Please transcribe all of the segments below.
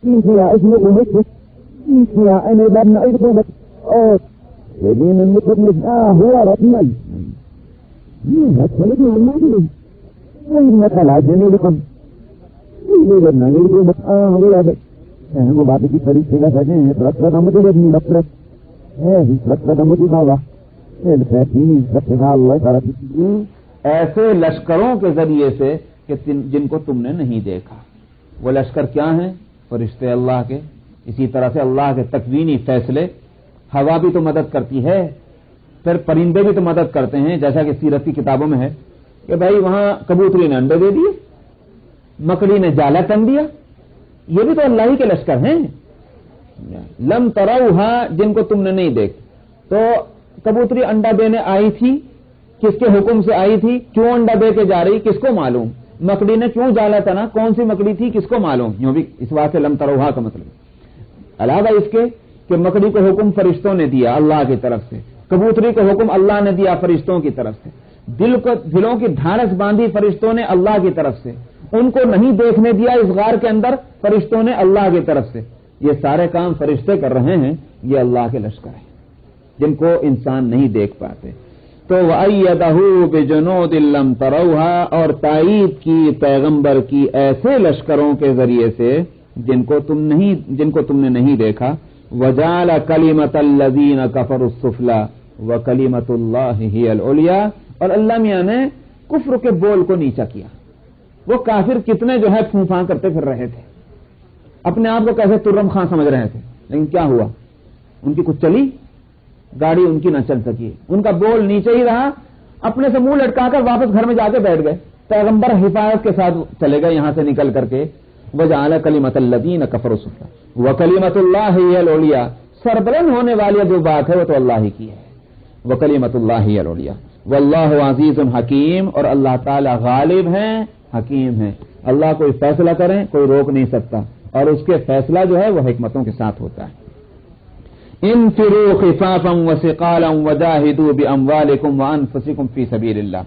فيها اسم المشرك فيها أنا بابنا إذبك يدين المشرك هو ربنا أتفلقنا المعلم وإن خلع جميلكم يدنا إذبك ولا بك وبعد كده فريق كده فجأة ركض مدلة من ركض ركض مدلة ایسے لشکروں کے ذریعے سے کہ جن کو تم نے نہیں دیکھا. وہ لشکر کیا ہیں؟ فرشتے اللہ کے. اسی طرح سے اللہ کے تکوینی فیصلے. ہوا بھی تو مدد کرتی ہے, پھر پرندے بھی تو مدد کرتے ہیں, جیسا کہ سیرت کی کتابوں میں ہے کہ بھائی وہاں کبوتری نے انڈے دے دیے, مکڑی نے جالا تن دیا. یہ بھی تو اللہ ہی کے لشکر ہیں. لم تروہا, جن کو تم نے نہیں دیکھ. تو کبوتری انڈا دینے آئی تھی, کس کے حکم سے آئی تھی؟ کیوں انڈا دے کے جا رہی, کس کو معلوم؟ مکڑی نے کیوں جالا تنا, کون سی مکڑی تھی, کس کو معلوم؟ یوں بھی اس بات سے لم تروہا کا مطلب. علاوہ اس کے کہ مکڑی کو حکم فرشتوں نے دیا اللہ کی طرف سے, کبوتری کو حکم اللہ نے دیا فرشتوں کی طرف سے, دلوں کی ڈھارس باندھی فرشتوں نے اللہ کی طرف سے, ان کو نہیں دیکھنے دیا اس غار کے اندر فرشتوں نے اللہ کی طرف سے. یہ سارے کام فرشتے کر رہے ہیں. یہ اللہ کے لشکر ہیں جن کو انسان نہیں دیکھ پاتے. تو وَأَيَّدَهُ بِجُنُودٍ لَّمْ تَرَوْهَا, اور تائید کی پیغمبر کی ایسے لشکروں کے ذریعے سے جن کو تم نے نہیں دیکھا. وَجَعَلَ كَلِمَةَ الَّذِينَ كَفَرُوا السُّفْلَىٰ وَكَلِمَةُ اللَّهِ هِيَ الْعُلْيَا, اور اللہ میاں نے کفر کے بول کو نیچا کیا. وہ کافر کتنے جو ہے پھونفاں کرتے پھر رہے تھے, اپنے آپ کو کیسے ترم خاں سمجھ رہے تھے, لیکن کیا ہوا؟ ان کی کچھ چلی گاڑی, ان کی نہ چل سکی, ان کا بول نیچے ہی رہا. اپنے سے منہ لٹکا کر واپس گھر میں جا کے بیٹھ گئے. پیغمبر حفاظت کے ساتھ چلے گئے یہاں سے نکل کر کے. وَجَعَلَ كَلِمَةَ الَّذِينَ كَفَرُوا السُّفْلَىٰ وَكَلِمَةُ اللَّهِ هِيَ الْعُلْيَا, سربلند ہونے والی جو بات ہے وہ تو اللہ ہی کی ہے. وَكَلِمَةُ اللَّهِ هِيَ الْعُلْيَا وَاللَّهُ عَزِيزٌ حَكِيمٌ, اور اللہ تعالی غالب ہیں, حکیم ہیں. اللہ کوئی فیصلہ کریں کوئی روک نہیں سکتا, اور اس کے فیصلہ جو ہے وہ حکمتوں کے ساتھ ہوتا ہے. انفروا خفافا وثقالا وجاهدوا باموالكم وانفسكم في سبيل الله.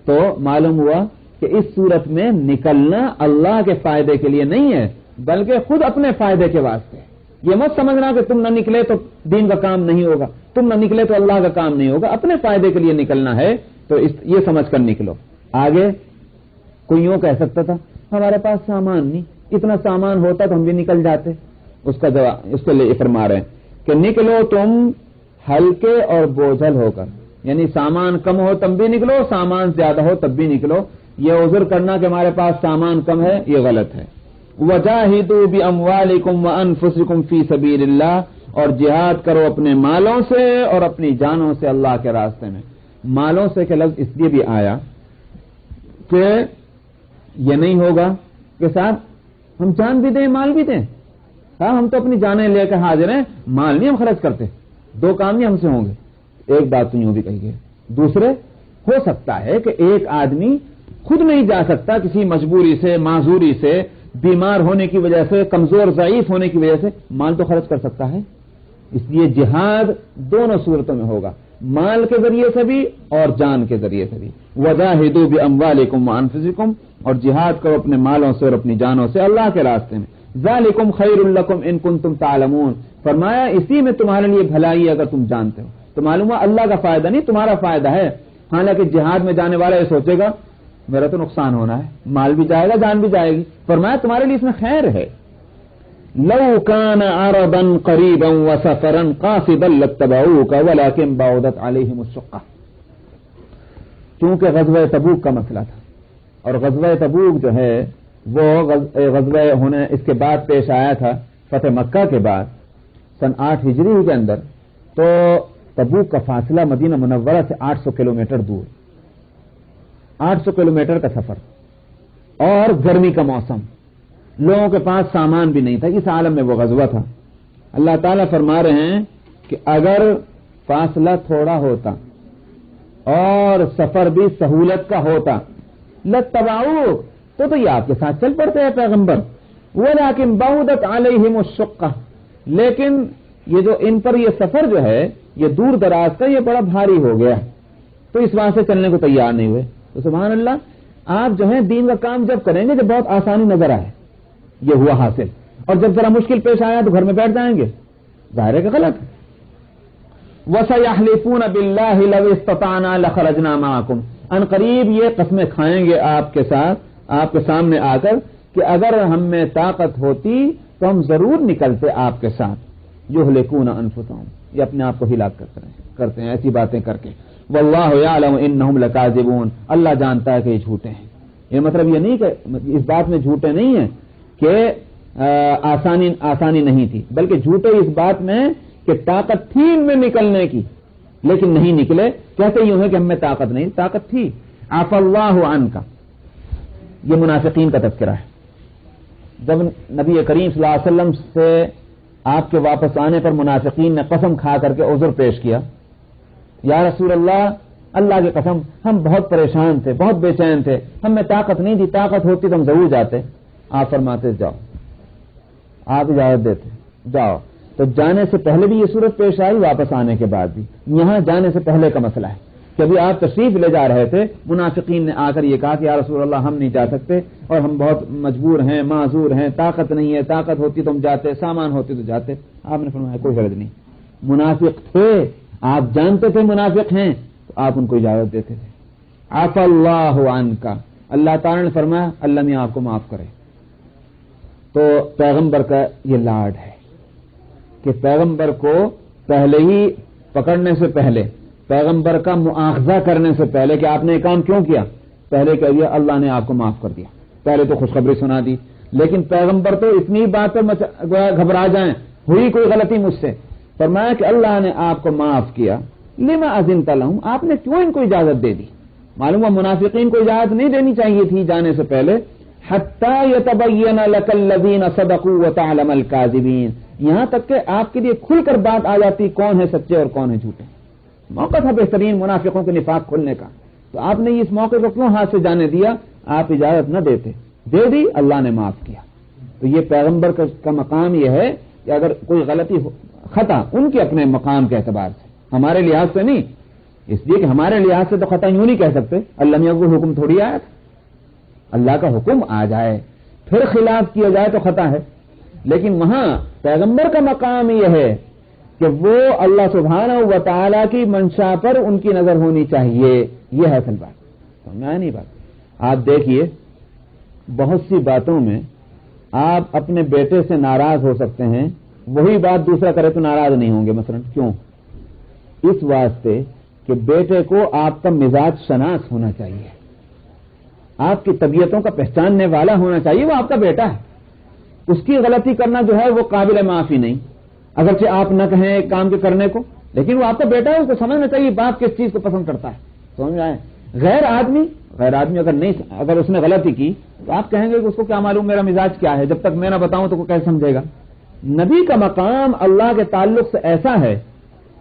تو معلوم ہوا کہ اس صورت میں نکلنا اللہ کے فائدے کے لیے نہیں ہے بلکہ خود اپنے فائدے کے واسطے. یہ مت سمجھنا کہ تم نہ نکلے تو دین کا کام نہیں ہوگا, تم نہ نکلے تو اللہ کا کام نہیں ہوگا. اپنے فائدے کے لیے نکلنا ہے تو یہ سمجھ کر نکلو. آگے کوئی یوں کہہ سکتا تھا ہمارے پاس سامان نہیں, اتنا سامان ہوتا تو ہم بھی نکل جاتے. اس کا جواب اس کے لیے فرما رہے ہیں کہ نکلو تم ہلکے اور بوجھل ہو کر, یعنی سامان کم ہو تب بھی نکلو, سامان زیادہ ہو تب بھی نکلو. یہ عذر کرنا کہ ہمارے پاس سامان کم ہے یہ غلط ہے. وجاہدوا باموالکم وانفسکم فی سبیل اللہ, اور جہاد کرو اپنے مالوں سے اور اپنی جانوں سے اللہ کے راستے میں. مالوں سے کہ لفظ اس لیے بھی آیا کہ یہ نہیں ہوگا کہ صاحب ہم جان بھی دیں مال بھی دیں, ہم تو اپنی جانیں لے کر حاضر ہیں, مال نہیں ہم خرچ کرتے, دو کام نہیں ہم سے ہوں گے. ایک بات تو یوں بھی کہی گئی. دوسرے, ہو سکتا ہے کہ ایک آدمی خود نہیں جا سکتا کسی مجبوری سے, معذوری سے, بیمار ہونے کی وجہ سے, کمزور ضعیف ہونے کی وجہ سے مال تو خرچ کر سکتا ہے. اس لیے جہاد دونوں صورتوں میں ہوگا, مال کے ذریعے سے بھی اور جان کے ذریعے سے بھی. وجاہدوا باموالکم وانفسکم, اور جہاد کرو اپنے مالوں سے اور اپنی جانوں سے اللہ کے راستے میں. ذالکم خیر لکم ان کنتم تعلمون, فرمایا اسی میں تمہارے لیے بھلائی اگر تم جانتے ہو. تو معلوم ہوا اللہ کا فائدہ نہیں تمہارا فائدہ ہے. حالانکہ جہاد میں جانے والا یہ سوچے گا میرا تو نقصان ہونا ہے, مال بھی جائے گا جان بھی جائے گی. فرمایا تمہارے لیے اس میں خیر ہے. لو کان عرضا قریبا وسفرا قاصدا لاتبعوک ولکن بعدت علیہم الشقہ. چونکہ غزوہ تبوک کا مسئلہ تھا, اور غزوہ تبوک جو ہے وہ غزوہ ہونے اس کے بعد پیش آیا تھا فتح مکہ کے بعد سن 8 ہجری کے اندر. تو تبوک کا فاصلہ مدینہ منورہ سے 800 کلومیٹر دور, 800 کلومیٹر کا سفر, اور گرمی کا موسم, لوگوں کے پاس سامان بھی نہیں تھا. اس عالم میں وہ غزوہ تھا. اللہ تعالیٰ فرما رہے ہیں کہ اگر فاصلہ تھوڑا ہوتا اور سفر بھی سہولت کا ہوتا لاتبعوک, تو یہ آپ کے ساتھ چل پڑتے ہیں پیغمبر. ولیکن بعدت علیہم الشقہ, لیکن یہ جو ان پر یہ سفر جو ہے یہ دور دراز کا, یہ بڑا بھاری ہو گیا, تو اس واسطے چلنے کو تیار نہیں ہوئے. تو سبحان اللہ, آپ جو ہے دین کا کام جب کریں گے جب بہت آسانی نظر آئے, یہ ہوا حاصل. اور جب ذرا مشکل پیش آیا تو گھر میں بیٹھ جائیں گے، ظاہر ہے کہ غلط ہے۔ وَسَيَحْلِفُونَ بِاللَّهِ لَوِ اسْتَطَعْنَا لَخَرَجْنَا مَعَكُمْ، ان قریب یہ قسمیں کھائیں گے آپ کے ساتھ، آپ کے سامنے آ کر کہ اگر ہم میں طاقت ہوتی تو ہم ضرور نکلتے آپ کے ساتھ۔ یہلکون انفسہم، یہ اپنے آپ کو ہلاک کرتے ہیں ایسی باتیں کر کے۔ واللہ یعلم انہم لکاذبون، اللہ جانتا ہے کہ یہ جھوٹے ہیں۔ یہ مطلب یہ نہیں کہ اس بات میں جھوٹے نہیں ہیں کہ آسانی نہیں تھی، بلکہ جھوٹے اس بات میں کہ طاقت تھی ان میں نکلنے کی لیکن نہیں نکلے۔ کہتے یوں ہے کہ ہم میں طاقت نہیں، طاقت تھی۔ عفا اللہ عنک، یہ منافقین کا تذکرہ ہے۔ جب نبی کریم صلی اللہ علیہ وسلم سے آپ کے واپس آنے پر منافقین نے قسم کھا کر کے عذر پیش کیا، یا رسول اللہ، اللہ کی قسم ہم بہت پریشان تھے، بہت بے چین تھے، ہم میں طاقت نہیں تھی، طاقت ہوتی تو ہم ضرور جاتے۔ آپ فرماتے جاؤ، آپ اجازت دیتے جاؤ۔ تو جانے سے پہلے بھی یہ صورت پیش آئی، واپس آنے کے بعد بھی۔ یہاں جانے سے پہلے کا مسئلہ ہے کہ ابھی آپ تشریف لے جا رہے تھے، منافقین نے آ کر یہ کہا کہ یا رسول اللہ ہم نہیں جا سکتے اور ہم بہت مجبور ہیں، معذور ہیں، طاقت نہیں ہے، طاقت ہوتی تو ہم جاتے، سامان ہوتی تو جاتے۔ آپ نے فرمایا کوئی غرض نہیں، منافق تھے، آپ جانتے تھے منافق ہیں تو آپ ان کو اجازت دیتے تھے۔ عفا اللہ عنک، اللہ تعالی نے فرمایا اللہ نے آپ کو معاف کرے۔ تو پیغمبر کا یہ لاڈ ہے کہ پیغمبر کو پہلے ہی پکڑنے سے پہلے، پیغمبر کا مؤاخذہ کرنے سے پہلے کہ آپ نے یہ کام کیوں کیا، پہلے کہہ دیا اللہ نے آپ کو معاف کر دیا، پہلے تو خوشخبری سنا دی۔ لیکن پیغمبر تو اتنی بات پہ گھبرا جائیں، ہوئی کوئی غلطی مجھ سے، فرمایا کہ اللہ نے آپ کو معاف کیا، لما اذنت لهم، آپ نے کیوں ان کو اجازت دے دی؟ معلوم ہے منافقین کو اجازت نہیں دینی چاہیے تھی جانے سے پہلے۔ حتی یتبین لک الذین صدقوا وتعلم الکاذبین، یہاں تک کہ آپ کے لیے کھل کر بات آ جاتی کون ہے سچے اور کون ہے جھوٹے۔ موقع تھا بہترین منافقوں کے نفاق کھلنے کا، تو آپ نے اس موقع کو کیوں ہاتھ سے جانے دیا؟ آپ اجازت نہ دیتے، دے دی، اللہ نے معاف کیا۔ تو یہ پیغمبر کا مقام یہ ہے کہ اگر کوئی غلطی خطا ان کے اپنے مقام کے اعتبار سے، ہمارے لحاظ سے نہیں، اس لیے کہ ہمارے لحاظ سے تو خطا یوں نہیں کہہ سکتے، اللہ نے وہ حکم تھوڑی آیا تھا، اللہ کا حکم آ جائے پھر خلاف کیا جائے تو خطا ہے۔ لیکن وہاں پیغمبر کا مقام یہ ہے کہ وہ اللہ سبحانہ و تعالی کی منشا پر ان کی نظر ہونی چاہیے، یہ ہے اصل بات، سمجھا نہیں بات؟ آپ دیکھیے بہت سی باتوں میں آپ اپنے بیٹے سے ناراض ہو سکتے ہیں، وہی بات دوسرا کرے تو ناراض نہیں ہوں گے، مثلا کیوں؟ اس واسطے کہ بیٹے کو آپ کا مزاج شناس ہونا چاہیے، آپ کی طبیعتوں کا پہچاننے والا ہونا چاہیے، وہ آپ کا بیٹا ہے، اس کی غلطی کرنا جو ہے وہ قابل معافی نہیں، اگرچہ آپ نہ کہیں ایک کام کے کرنے کو، لیکن وہ آپ کا بیٹا ہے، اس کو سمجھنا چاہیے باپ کس چیز کو پسند کرتا ہے، سمجھ آئے؟ غیر آدمی اگر اس نے غلطی کی تو آپ کہیں گے کہ اس کو کیا معلوم میرا مزاج کیا ہے، جب تک میں نہ بتاؤں تو وہ کیسے سمجھے گا؟ نبی کا مقام اللہ کے تعلق سے ایسا ہے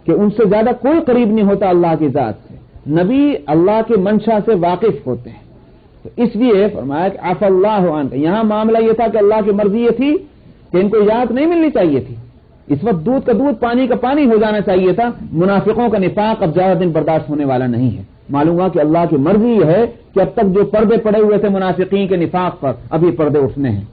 کہ ان سے زیادہ کوئی قریب نہیں ہوتا اللہ کی ذات سے، نبی اللہ کی منشا سے واقف ہوتے ہیں، تو اس لیے فرمایا کہ عفا اللہ عنک۔ یہاں معاملہ یہ تھا کہ اللہ کی مرضی یہ تھی کہ ان کو اجازت نہیں ملنی چاہیے تھی، اس وقت دودھ کا دودھ پانی کا پانی ہو جانا چاہیے تھا۔ منافقوں کا نفاق اب زیادہ دن برداشت ہونے والا نہیں ہے، معلوم ہوا کہ اللہ کی مرضی یہ ہے کہ اب تک جو پردے پڑے ہوئے تھے منافقین کے نفاق پر، اب یہ پردے اٹھنے ہیں،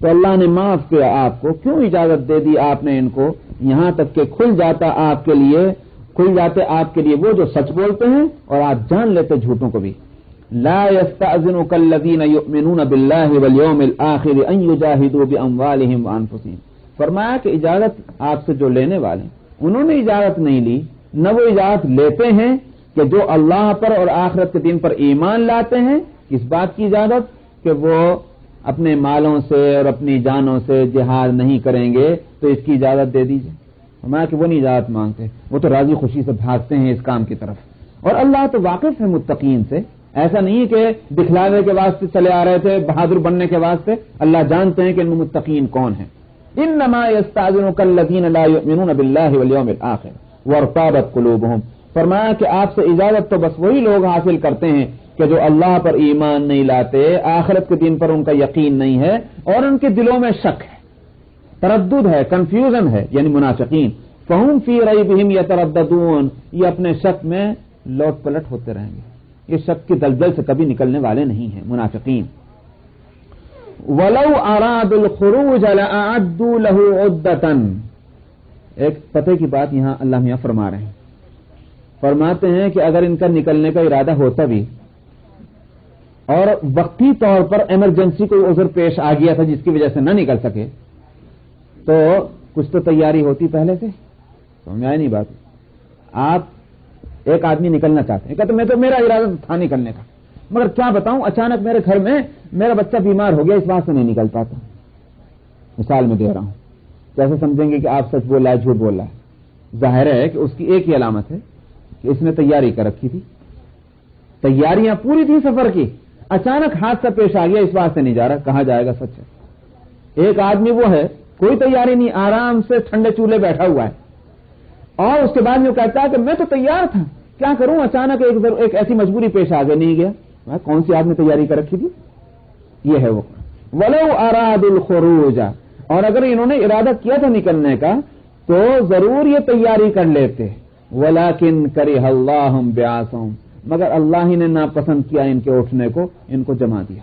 تو اللہ نے معاف کیا آپ کو۔ کیوں اجازت دے دی آپ نے ان کو؟ یہاں تک کہ کھل جاتے آپ کے لیے وہ جو سچ بولتے ہیں اور آپ جان لیتے جھوٹوں کو بھی۔ لا يستأذنك الذين يؤمنون بالله واليوم الآخر ان يجاهدوا بأموالهم وأنفسهم، فرمایا کہ اجازت آپ سے جو لینے والے انہوں نے اجازت نہیں لی، نہ وہ اجازت لیتے ہیں کہ جو اللہ پر اور آخرت کے دن پر ایمان لاتے ہیں، اس بات کی اجازت کہ وہ اپنے مالوں سے اور اپنی جانوں سے جہاد نہیں کریں گے، تو اس کی اجازت دے دیجیے۔ فرمایا کہ وہ نہیں اجازت مانگتے، وہ تو راضی خوشی سے بھاگتے ہیں اس کام کی طرف، اور اللہ تو واقف ہے متقین سے، ایسا نہیں کہ دکھلاوے کے واسطے چلے آ رہے تھے، بہادر بننے کے واسطے، اللہ جانتے ہیں کہ ان متقین کون ہیں۔ انما یستاذنک الذین لا یؤمنون باللہ والیوم الآخر وارتابت قلوبہم، فرمایا کہ آپ سے اجازت تو بس وہی لوگ حاصل کرتے ہیں کہ جو اللہ پر ایمان نہیں لاتے، آخرت کے دن پر ان کا یقین نہیں ہے اور ان کے دلوں میں شک ہے، تردد ہے، کنفیوژن ہے، یعنی منافقین۔ فہم فی ریبہم یترددون، یہ اپنے شک میں لوٹ پلٹ ہوتے رہیں گے، یہ شک کی دلدل سے کبھی نکلنے والے نہیں ہیں منافقین۔ وَلَوْ أَرَادُوا الْخُرُوجَ لَأَعَدُّوا لَهُ عُدَّةً۔ ایک پتے کی بات یہاں اللہ میاں فرما رہے ہیں، فرماتے ہیں کہ اگر ان کا نکلنے کا ارادہ ہوتا بھی اور وقتی طور پر ایمرجنسی کوئی عذر پیش آ گیا تھا جس کی وجہ سے نہ نکل سکے تو کچھ تو تیاری ہوتی پہلے سے، سمجھ آئی نہیں بات؟ آپ ایک آدمی نکلنا چاہتے ہیں، کہتے میں تو میرا ارادہ تھا نکلنے کا، مگر کیا بتاؤں اچانک میرے گھر میں میرا بچہ بیمار ہو گیا، اس بات سے نہیں نکل پاتا۔ مثال میں دے رہا ہوں، کیسے سمجھیں گے کہ آپ سچ بول رہا ہے جھوٹ بول رہا ہے؟ ظاہر ہے کہ اس کی ایک ہی علامت ہے کہ اس نے تیاری کر رکھی تھی، تیاریاں پوری تھی سفر کی، اچانک حادثہ پیش آ گیا، اس بات سے نہیں جا رہا، کہاں جائے گا؟ سچ ہے۔ ایک آدمی وہ ہے کوئی تیاری نہیں، آرام سے ٹھنڈے چولہے بیٹھا ہوا ہے اور اس کے بعد میں کہتا ہے کہ میں تو تیار تھا، کیا کروں اچانک ایک ایسی مجبوری پیش آ گئی، نہیں گیا۔ کون سی آپ نے تیاری کر رکھی تھی؟ یہ ہے وہ وَلَوْ أَرَادُوا الْخُرُوجَ، اور اگر انہوں نے ارادہ کیا تھا نکلنے کا تو ضرور یہ تیاری کر لیتے، وَلَكِنْ كَرِهَ اللَّهُ بِعَاثَهُمْ، مگر اللہ ہی نے ناپسند کیا ان کے اٹھنے کو، ان کو جما دیا،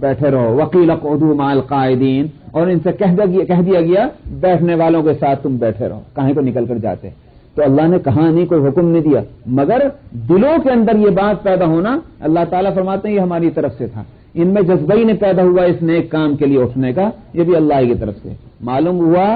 بیٹھے رہو۔ وَقِيلَ اقْعُدُوا مَعَ الْقَاعِدِينَ، اور ان سے کہہ دیا گیا بیٹھنے والوں کے ساتھ تم بیٹھے رہو، کہیں کو نکل کر جاتے۔ تو اللہ نے کہا نہیں، کوئی حکم نہیں دیا، مگر دلوں کے اندر یہ بات پیدا ہونا، اللہ تعالیٰ فرماتے ہیں یہ ہماری طرف سے تھا، ان میں جذبہ ہی نہیں پیدا ہوا اس نیک کام کے لیے اٹھنے کا، یہ بھی اللہ کی طرف سے۔ معلوم ہوا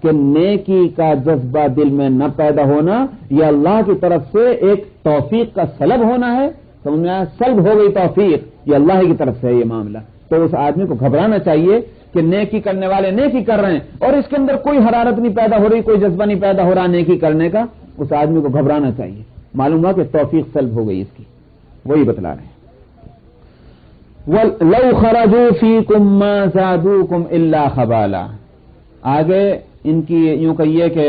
کہ نیکی کا جذبہ دل میں نہ پیدا ہونا یہ اللہ کی طرف سے ایک توفیق کا سلب ہونا ہے، سمجھ میں آیا؟ سلب ہو گئی توفیق، یہ اللہ کی طرف سے ہے یہ معاملہ۔ تو اس آدمی کو گھبرانا چاہیے کہ نیکی کرنے والے نیکی کر رہے ہیں اور اس کے اندر کوئی حرارت نہیں پیدا ہو رہی، کوئی جذبہ نہیں پیدا ہو رہا نیکی کرنے کا، اس آدمی کو گھبرانا چاہیے، معلوم ہوا کہ توفیق سلب ہو گئی اس کی، وہی بتلا رہے ہیں۔ وَلَوْ خَرَجُوا فِيكُمْ مَا زَادُوكُمْ إِلَّا خَبَالًا، آگے ان کی یوں کہیے کہ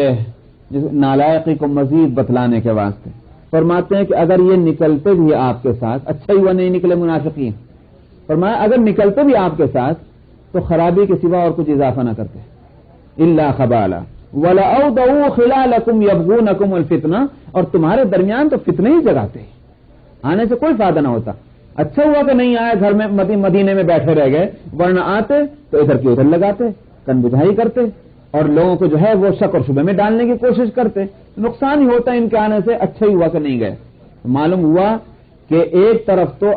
نالائقی کو مزید بتلانے کے واسطے فرماتے ہیں کہ اگر یہ نکلتے بھی آپ کے ساتھ، اچھا ہی وہ نہیں نکلے منافقین، فرمایا اگر نکلتے بھی آپ کے ساتھ تو خرابی کے سوا اور کچھ اضافہ نہ کرتے، الا خبالا وَلَأَوْضَعُوا خِلَالَكُمْ يَبْغُونَكُمُ الْفِتْنَةَ، اور تمہارے درمیان تو فتنے ہی جگاتے، آنے سے کوئی فائدہ نہ ہوتا۔ اچھا ہوا کہ نہیں آئے، گھر میں مدینے میں بیٹھے رہ گئے، ورنہ آتے تو ادھر کی ادھر لگاتے، کن بجھائی کرتے اور لوگوں کو جو ہے وہ شک اور شبہ میں ڈالنے کی کوشش کرتے، نقصان ہی ہوتا ان کے آنے سے، اچھا ہی ہوا کہ نہیں گئے۔ معلوم ہوا کہ ایک طرف تو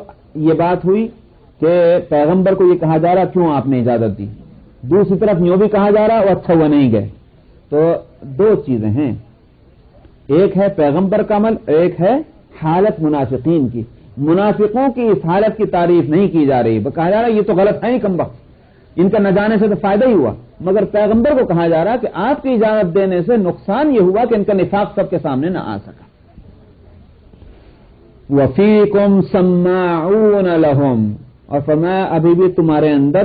یہ بات ہوئی کہ پیغمبر کو یہ کہا جا رہا کیوں آپ نے اجازت دی، دوسری طرف یوں بھی کہا جا رہا وہ اچھا ہوا نہیں گئے۔ تو دو چیزیں ہیں، ایک ہے پیغمبر کا عمل، ایک ہے حالت منافقین کی۔ منافقوں کی اس حالت کی تعریف نہیں کی جا رہی، کہا جا رہا یہ تو غلط ہے ہی، کم وقت ان کا نہ جانے سے تو فائدہ ہی ہوا، مگر پیغمبر کو کہا جا رہا کہ آپ کی اجازت دینے سے نقصان یہ ہوا کہ ان کا نفاق سب کے سامنے نہ آ سکا۔ وَفِيكُمْ سَمَّاعُونَ لَهُمْ، اور فرمایا ابھی بھی تمہارے اندر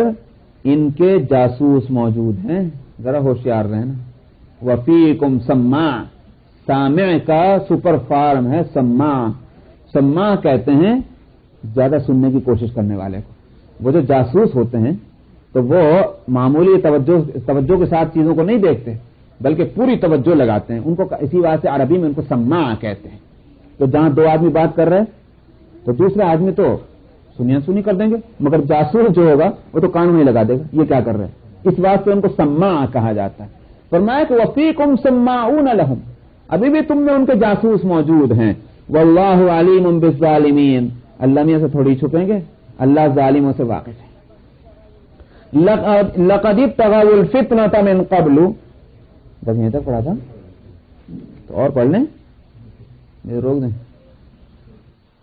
ان کے جاسوس موجود ہیں، ذرا ہوشیار رہنا۔ وَفِيكُمْ سَمَّاع، سامع کا سپر فارم ہے سماع، سماع کہتے ہیں زیادہ سننے کی کوشش کرنے والے کو۔ وہ جو جاسوس ہوتے ہیں تو وہ معمولی توجہ کے ساتھ چیزوں کو نہیں دیکھتے بلکہ پوری توجہ لگاتے ہیں، ان کو اسی واسطے عربی میں ان کو سماع کہتے ہیں۔ تو جہاں دو آدمی بات کر رہے ہیں تو دوسرا آدمی تو سنی کر دیں گے، مگر جاسوس جو ہوگا وہ تو کانوں میں لگا دے گا یہ کیا کر رہے ہیں، اس واسطے ان کو سماع کہا جاتا ہے۔ فرمایا کہ وَفِيكُمْ سَمَّاعُونَ لَهُمْ، ابھی بھی تم میں ان کے جاسوس موجود ہیں۔ وَاللَّهُ عَلِيمٌ بِالظَّالِمِينَ، اللہ میاں سے تھوڑی چھپیں گے، اللہ ظالموں سے واقف ہے۔ لَقَدِ ابْتَغَوُا الْفِتْنَةَ مِنْ قَبْلُ، بس یہیں تک پڑھا تھا تو اور پڑھ لیں، یہ روک دیں۔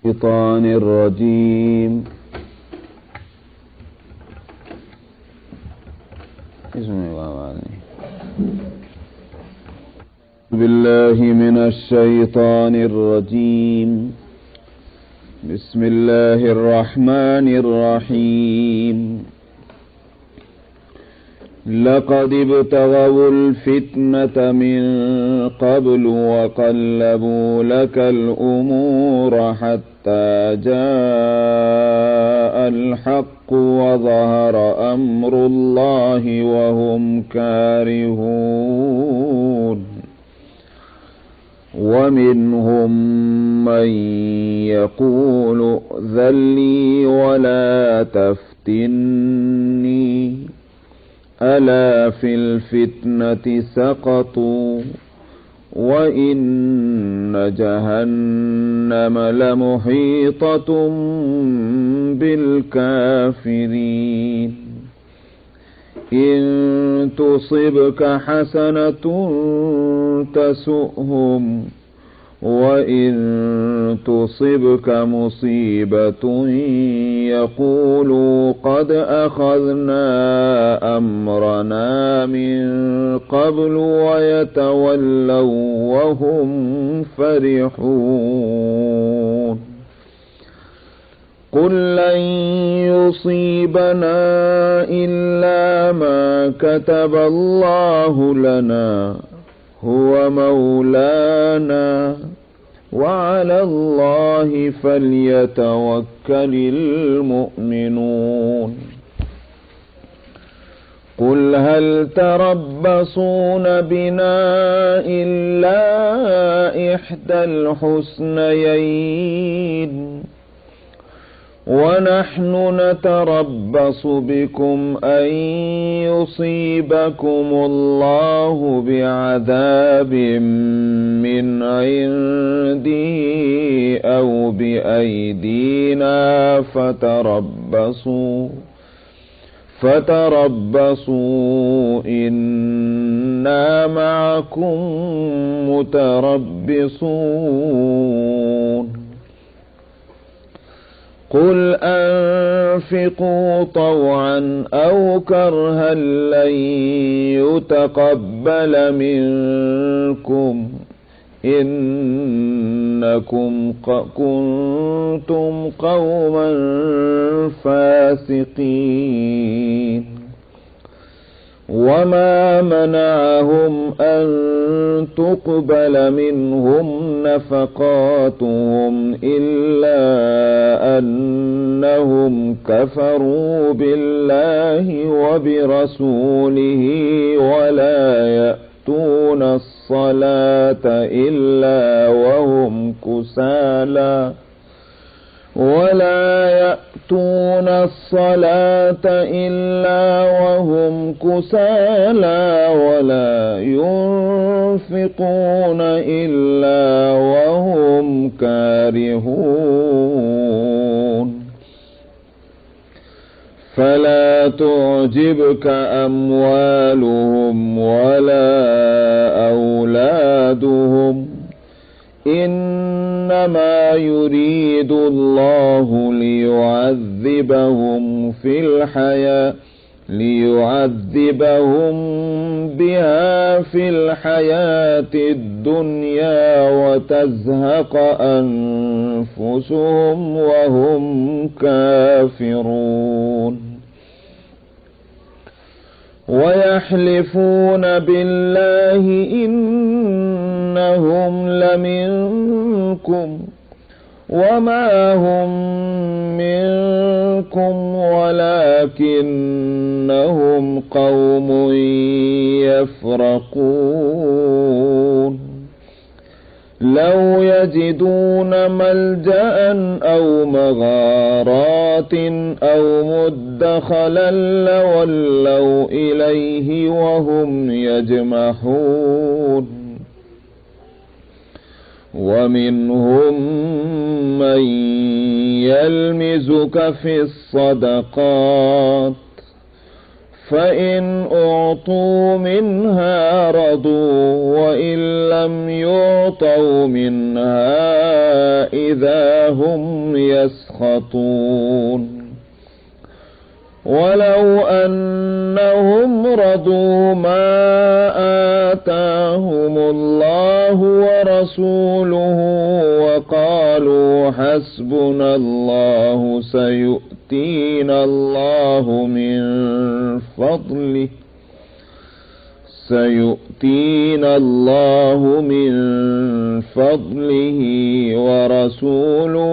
الشیطان الرجیم، اس میں آواز نہیں۔ باللہ من الشیطان الرجیم، بسم اللہ الرحمن الرحیم۔ لقد ابتغوا الفتنة من قبل وقلبوا لك الأمور حتى جاء الحق وظهر أمر الله وهم كارهون۔ ومنهم من يقول ائذن لي ولا تفتني ألا في الفتنة سقطوا وإن جهنم لمحيطة بالكافرين إن تصبك حسنة تسؤهم وإن تصبك مصيبة يقولوا قد أخذنا أمرنا من قبل ويتولوا وهم فرحون قل لن يصيبنا إلا ما كتب الله لنا هو مولانا وعلى الله فليتوكل المؤمنون قل هل تربصون بنا إلا إحدى الحسنيين ونحن نتربص بكم أن يصيبكم الله بعذاب من عنده أو بأيدينا فتربصوا إنا معكم متربصون قل أنفقوا طوعا أو كرها لن يتقبل منكم إنكم كنتم قوما فاسقين وما منعهم أن تقبل منهم نفقاتهم إلا أنهم كفروا بالله وبرسوله ولا يأتون الصلاة إلا وهم كسالى ولا ينفقون إلا وهم كارهون فلا تعجبك أموالهم ولا أولادهم إنما يريد الله ليعذبهم بها في الحياة الدنيا وتزهق أنفسهم وهم كافرون ويحلفون بالله إنهم لمنكم وما هم منكم ولكنهم قوم يفرقون لو يجدون ملجأ أو مغارات أو مدخلا لولوا إليه وهم يجمحون ومنهم من يلمزك في الصدقات فإن أعطوا منها رضوا وإن لم يعطوا منها إذا هم يسخطون ولو أنهم رضوا ما آتاهم الله ورسوله وقالوا حسبنا الله سيؤتينا الله من فضله ورسوله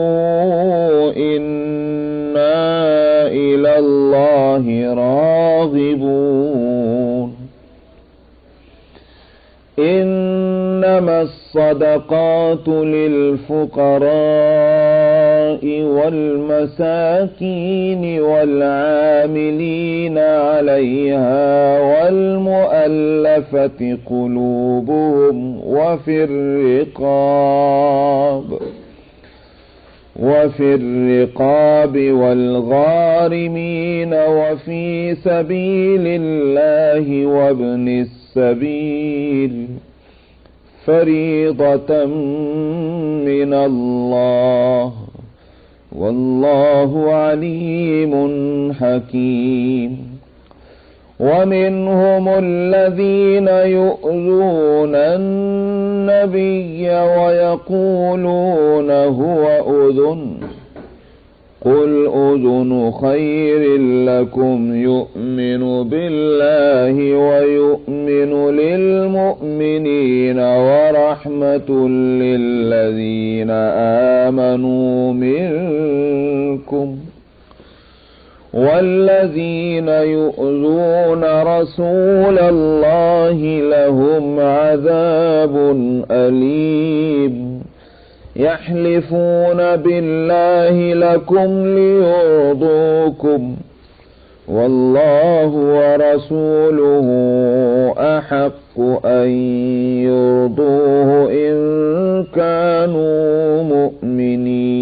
إنا إلى الله راغبون إنما الصدقات للفقراء والمساكين والعاملين عليها والمؤلفة قلوبهم وفي الرقاب والغارمين وفي سبيل الله وابن السبيل فريضة من الله والله عليم حكيم. ومنهم الذين يؤذون النبي ويقولون هو أذن قل أذن خير لكم يؤمن بالله ويؤمن للمؤمنين ورحمة للذين آمنوا منكم والذين يؤذون رسول الله لهم عذاب أليم. يحلفون بالله لكم ليرضوكم والله ورسوله أحق أن يرضوه إن كانوا مؤمنين.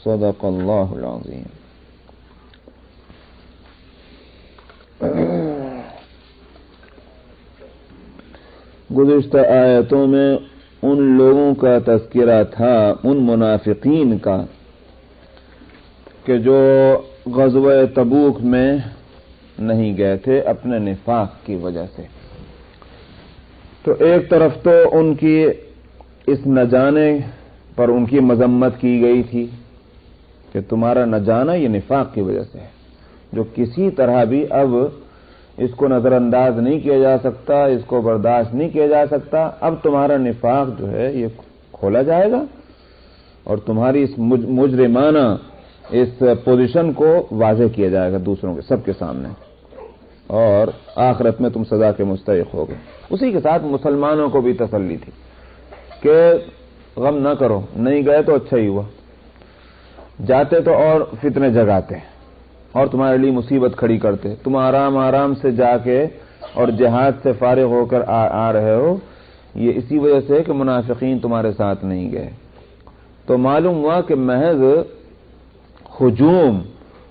صدق الله العظيم. گزشتہ آیتوں میں ان لوگوں کا تذکرہ تھا، ان منافقین کا، کہ جو غزوہ تبوک میں نہیں گئے تھے اپنے نفاق کی وجہ سے. تو ایک طرف تو ان کی اس نہ جانے پر ان کی مذمت کی گئی تھی کہ تمہارا نہ جانا یہ نفاق کی وجہ سے ہے، جو کسی طرح بھی اب اس کو نظر انداز نہیں کیا جا سکتا، اس کو برداشت نہیں کیا جا سکتا. اب تمہارا نفاق جو ہے یہ کھولا جائے گا اور تمہاری اس مجرمانہ اس پوزیشن کو واضح کیا جائے گا دوسروں کے سب کے سامنے، اور آخرت میں تم سزا کے مستحق ہوگے. اسی کے ساتھ مسلمانوں کو بھی تسلی تھی کہ غم نہ کرو، نہیں گئے تو اچھا ہی ہوا، جاتے تو اور فتنے جگاتے اور تمہارے لیے مصیبت کھڑی کرتے. تم آرام سے جا کے اور جہاد سے فارغ ہو کر آ رہے ہو، یہ اسی وجہ سے کہ منافقین تمہارے ساتھ نہیں گئے. تو معلوم ہوا کہ محض ہجوم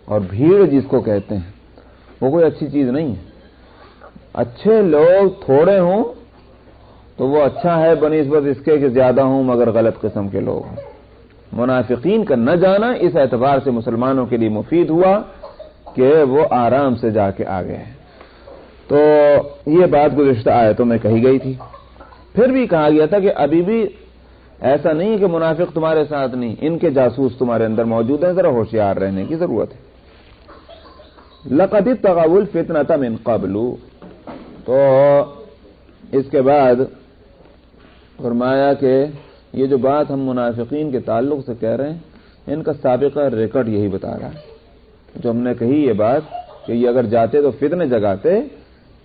اور بھیڑ جس کو کہتے ہیں وہ کوئی اچھی چیز نہیں ہے. اچھے لوگ تھوڑے ہوں تو وہ اچھا ہے بنسبت اس کے کہ زیادہ ہوں مگر غلط قسم کے لوگ ہوں. منافقین کا نہ جانا اس اعتبار سے مسلمانوں کے لیے مفید ہوا کہ وہ آرام سے جا کے آ گئے. تو یہ بات گزشتہ آیتوں میں کہی گئی تھی. پھر بھی کہا گیا تھا کہ ابھی بھی ایسا نہیں ہے کہ منافق تمہارے ساتھ نہیں، ان کے جاسوس تمہارے اندر موجود ہیں، ذرا ہوشیار رہنے کی ضرورت ہے. لقد ابتغوا الفتنة من قبل. تو اس کے بعد فرمایا کہ یہ جو بات ہم منافقین کے تعلق سے کہہ رہے ہیں ان کا سابقہ ریکارڈ یہی بتا رہا ہے. جو ہم نے کہی یہ بات کہ یہ اگر جاتے تو فتنے جگاتے،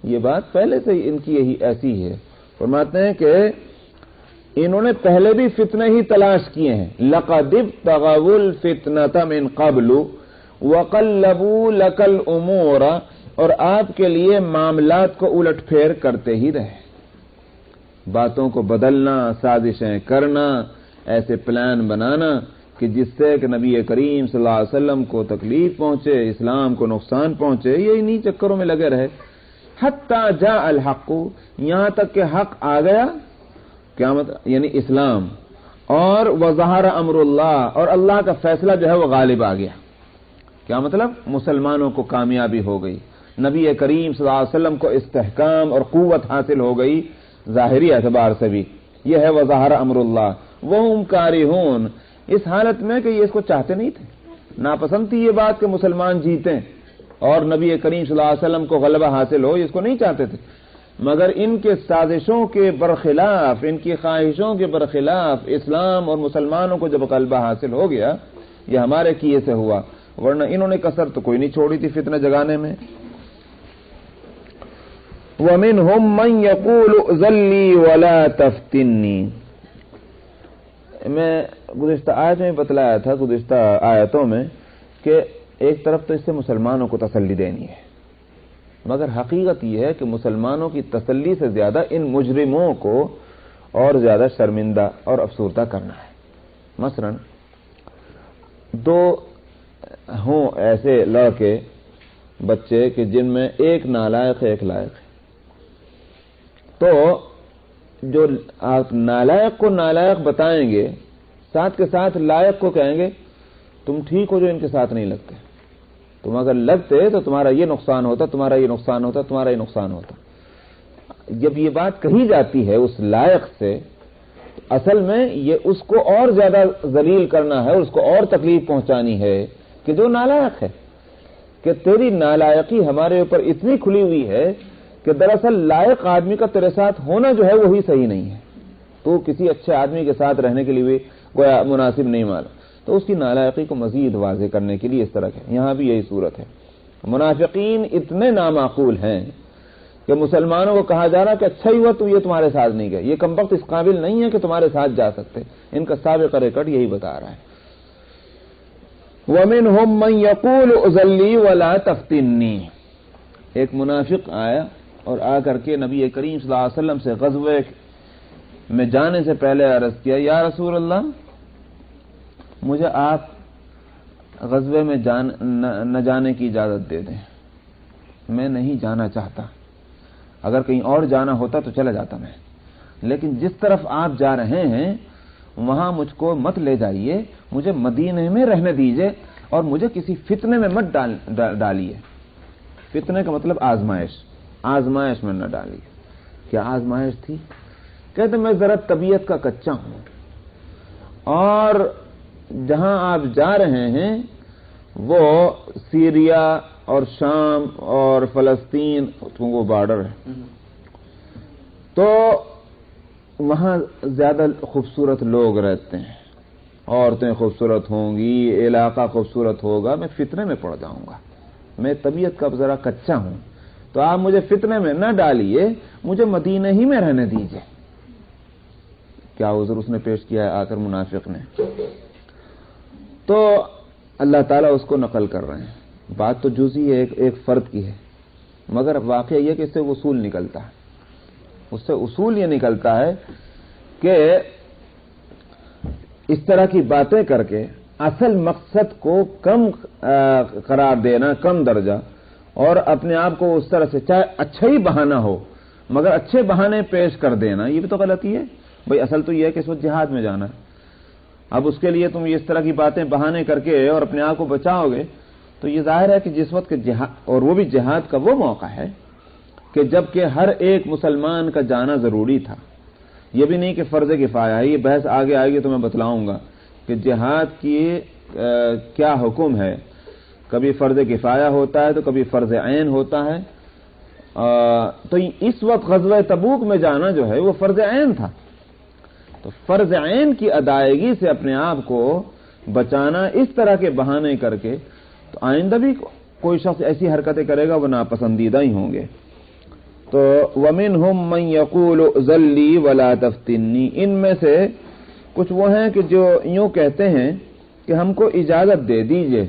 یہ بات پہلے سے ان کی یہی ایسی ہے. فرماتے ہیں کہ انہوں نے پہلے بھی فتنے ہی تلاش کیے ہیں. لقد ابتغوا الفتنة من قبل وقلبوا لك الامور، اور آپ کے لیے معاملات کو الٹ پھیر کرتے ہی رہے، باتوں کو بدلنا، سازشیں کرنا، ایسے پلان بنانا کہ جس سے کہ نبی کریم صلی اللہ علیہ وسلم کو تکلیف پہنچے، اسلام کو نقصان پہنچے. یہ انہی چکروں میں لگے رہے. حتی جاء الحق، یہاں تک کہ حق آ گیا، قیامت یعنی اسلام، اور وظہر امر اللہ، اور اللہ کا فیصلہ جو ہے وہ غالب آ گیا. کیا مطلب؟ مسلمانوں کو کامیابی ہو گئی، نبی کریم صلی اللہ علیہ وسلم کو استحکام اور قوت حاصل ہو گئی ظاہری اعتبار سے بھی. یہ ہے وظہر امر اللہ وہم کارہون. اس حالت میں کہ یہ اس کو چاہتے نہیں تھے، ناپسند تھی یہ بات کہ مسلمان جیتیں اور نبی کریم صلی اللہ علیہ وسلم کو غلبہ حاصل ہو، اس کو نہیں چاہتے تھے. مگر ان کے سازشوں کے برخلاف، ان کی خواہشوں کے برخلاف اسلام اور مسلمانوں کو جب غلبہ حاصل ہو گیا، یہ ہمارے کیے سے ہوا، ورنہ انہوں نے کسر تو کوئی نہیں چھوڑی تھی فتنہ جگانے میں. وَمِنْهُمْ مَنْ يَقُولُ ائْذَنْ وَلَا تَفْتِنِّي. میں گزشتہ آیت میں بتلایا تھا، گزشتہ آیتوں میں، کہ ایک طرف تو اس سے مسلمانوں کو تسلی دینی ہے، مگر حقیقت یہ ہے کہ مسلمانوں کی تسلی سے زیادہ ان مجرموں کو اور زیادہ شرمندہ اور افسردہ کرنا ہے. مثلا دو ہوں ایسے لڑکے بچے کہ جن میں ایک نالائق ہے ایک لائق ہے، تو جو آپ نالائق کو نالائق بتائیں گے ساتھ کے ساتھ لائق کو کہیں گے تم ٹھیک ہو جو ان کے ساتھ نہیں لگتے، تم اگر لگتے تو تمہارا یہ نقصان ہوتا، تمہارا یہ نقصان ہوتا، تمہارا یہ نقصان ہوتا. جب یہ بات کہی جاتی ہے اس لائق سے، اصل میں یہ اس کو اور زیادہ ذلیل کرنا ہے، اس کو اور تکلیف پہنچانی ہے کہ جو نالائق ہے، کہ تیری نالائقی ہمارے اوپر اتنی کھلی ہوئی ہے کہ دراصل لائق آدمی کا تیرے ساتھ ہونا جو ہے وہی صحیح نہیں ہے، تو کسی اچھے آدمی کے ساتھ رہنے کے لیے بھی گویا مناسب نہیں مانا. تو اس کی نالائقی کو مزید واضح کرنے کے لیے اس طرح ہے. یہاں بھی یہی صورت ہے. منافقین اتنے نامعقول ہیں کہ مسلمانوں کو کہا جا رہا کہ اچھا ہی ہوا تو یہ تمہارے ساتھ نہیں گئے، یہ کمبخت اس قابل نہیں ہے کہ تمہارے ساتھ جا سکتے. ان کا سابقہ ریکارڈ یہی بتا رہا ہے. وَمِنْهُمْ مَنْ يَقُولُ ائْذَنْ لِي وَلَا تَفْتِنِّي. ایک منافق آیا اور آ کر کے نبی کریم صلی اللہ علیہ وسلم سے غزوے میں جانے سے پہلے عرض کیا، یا رسول اللہ مجھے آپ غزوے میں نہ جانے کی اجازت دے دیں، میں نہیں جانا چاہتا، اگر کہیں اور جانا ہوتا تو چلا جاتا میں، لیکن جس طرف آپ جا رہے ہیں وہاں مجھ کو مت لے جائیے، مجھے مدینے میں رہنے دیجئے اور مجھے کسی فتنے میں مت ڈالیے. فتنے کا مطلب آزمائش میں نہ ڈالیے. کیا آزمائش تھی؟ کہتے میں ذرا طبیعت کا کچا ہوں، اور جہاں آپ جا رہے ہیں وہ سیریا اور شام اور فلسطین وہ بارڈر ہے، تو وہاں زیادہ خوبصورت لوگ رہتے ہیں، عورتیں خوبصورت ہوں گی، علاقہ خوبصورت ہوگا، میں فتنے میں پڑ جاؤں گا، میں طبیعت کا ذرا کچا ہوں، تو آپ مجھے فتنے میں نہ ڈالیے، مجھے مدینے ہی میں رہنے دیجیے. کیا عذر اس نے پیش کیا ہے آ کر منافق نے؟ تو اللہ تعالیٰ اس کو نقل کر رہے ہیں. بات تو جزئی ہے، ایک فرد کی ہے، مگر واقعہ یہ کہ اس سے اصول نکلتا ہے. اس سے اصول یہ نکلتا ہے کہ اس طرح کی باتیں کر کے اصل مقصد کو کم قرار دینا، کم درجہ، اور اپنے آپ کو اس طرح سے چاہے اچھا ہی بہانہ ہو مگر اچھے بہانے پیش کر دینا، یہ بھی تو غلطی ہے. بھئی اصل تو یہ ہے کہ اس وقت جہاد میں جانا ہے، اب اس کے لیے تم اس طرح کی باتیں بہانے کر کے اور اپنے آپ کو بچاؤ گے تو یہ ظاہر ہے کہ جس وقت جہاد، اور وہ بھی جہاد کا وہ موقع ہے کہ جب کہ ہر ایک مسلمان کا جانا ضروری تھا. یہ بھی نہیں کہ فرض کفایہ ہے، یہ بحث آگے آئے گی تو میں بتلاؤں گا کہ جہاد کی کیا حکم ہے. کبھی فرض کفایہ ہوتا ہے تو کبھی فرض عین ہوتا ہے. تو اس وقت غزوہ تبوک میں جانا جو ہے وہ فرض عین تھا. تو فرض عین کی ادائیگی سے اپنے آپ کو بچانا اس طرح کے بہانے کر کے، تو آئندہ بھی کوئی شخص ایسی حرکتیں کرے گا وہ ناپسندیدہ ہی ہوں گے. تو وَمِنْهُمْ مَنْ يَقُولُ ائْذَنْ لِي وَلَا تَفْتِنِّي. ان میں سے کچھ وہ ہیں کہ جو یوں کہتے ہیں کہ ہم کو اجازت دے دیجئے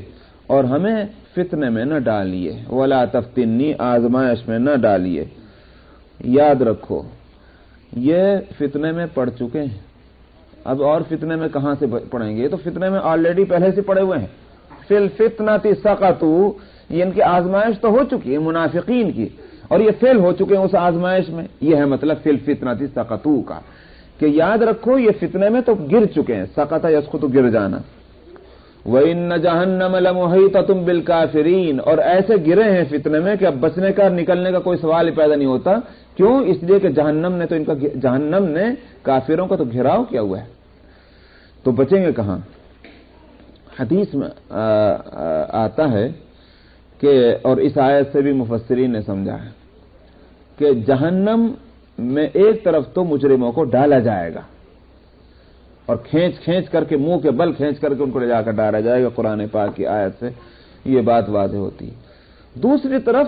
اور ہمیں فتنے میں نہ ڈالیے، وَلَا تَفْتِنِّي آزمائش میں نہ ڈالیے. یاد رکھو یہ فتنے میں پڑ چکے ہیں، اب اور فتنے میں کہاں سے پڑیں گے؟ تو فتنے میں آلریڈی پہلے سے پڑے ہوئے ہیں. فِي الْفِتْنَةِ سَقَطُوا. یہ ان کی آزمائش تو ہو چکی ہے منافقین کی، اور یہ فیل ہو چکے ہیں اس آزمائش میں. یہ ہے مطلب فِي الْفِتْنَةِ سَقَطُوا کا، کہ یاد رکھو یہ فتنے میں تو گر چکے ہیں. سقط یسقط گر جانا. وَإِنَّ جَهَنَّمَ لَمُحِيطَةٌ بِالْكَافِرِينَ. اور ایسے گرے ہیں فتنے میں کہ اب بچنے کا نکلنے کا کوئی سوال ہی پیدا نہیں ہوتا. کیوں؟ اس لیے کہ جہنم نے کافروں کا تو گھیراؤ کیا ہوا ہے، تو بچیں گے کہاں؟ حدیث میں آتا ہے کہ، اور اس آیت سے بھی مفسرین نے سمجھا ہے کہ جہنم میں ایک طرف تو مجرموں کو ڈالا جائے گا اور کھینچ کر کے، منہ کے بل کھینچ کر کے ان کو لے جا کر ڈالا جائے گا. قرآن پاک کی آیت سے یہ بات واضح ہوتی ہے. دوسری طرف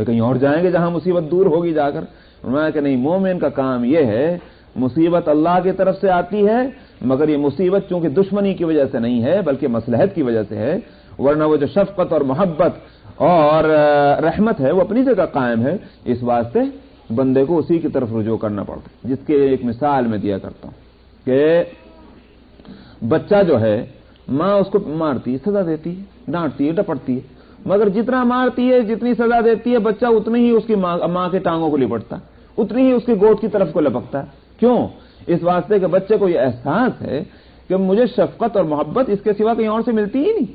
تو کہیں اور جائیں گے جہاں مصیبت دور ہوگی جا کر. فرمایا کہ نہیں، مومن کا کام یہ ہے، مصیبت اللہ کی طرف سے آتی ہے، مگر یہ مصیبت چونکہ دشمنی کی وجہ سے نہیں ہے بلکہ مصلحت کی وجہ سے ہے، ورنہ وہ جو شفقت اور محبت اور رحمت ہے وہ اپنی جگہ قائم ہے. اس واسطے بندے کو اسی کی طرف رجوع کرنا پڑتا ہے. جس کی ایک مثال میں دیا کرتا ہوں کہ بچہ جو ہے، ماں اس کو مارتی ہے، سزا دیتی ہے، ڈانٹتی ہے، ڈپٹتی ہے، مگر جتنا مارتی ہے، جتنی سزا دیتی ہے، بچہ اتنی ہی اس کی ماں کے ٹانگوں کو لپٹتا، اتنی ہی اس کی گود کی طرف کو لپکتا ہے. کیوں؟ اس واسطے کہ بچے کو یہ احساس ہے کہ مجھے شفقت اور محبت اس کے سوا کہیں اور سے ملتی ہی نہیں،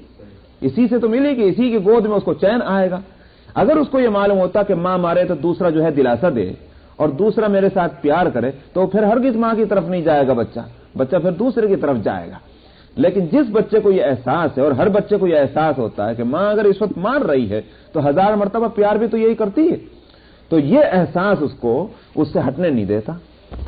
اسی سے تو ملے گی، اسی کی گود میں اس کو چین آئے گا. اگر اس کو یہ معلوم ہوتا کہ ماں مارے تو دوسرا جو ہے دلاسا دے اور دوسرا میرے ساتھ پیار کرے، تو پھر ہرگز ماں کی طرف نہیں جائے گا بچہ پھر دوسرے کی طرف جائے گا. لیکن جس بچے کو یہ احساس ہے، اور ہر بچے کو یہ احساس ہوتا ہے کہ ماں اگر اس وقت مار رہی ہے تو 1000 مرتبہ پیار بھی تو یہی کرتی ہے، تو یہ احساس اس کو اس سے ہٹنے نہیں دیتا.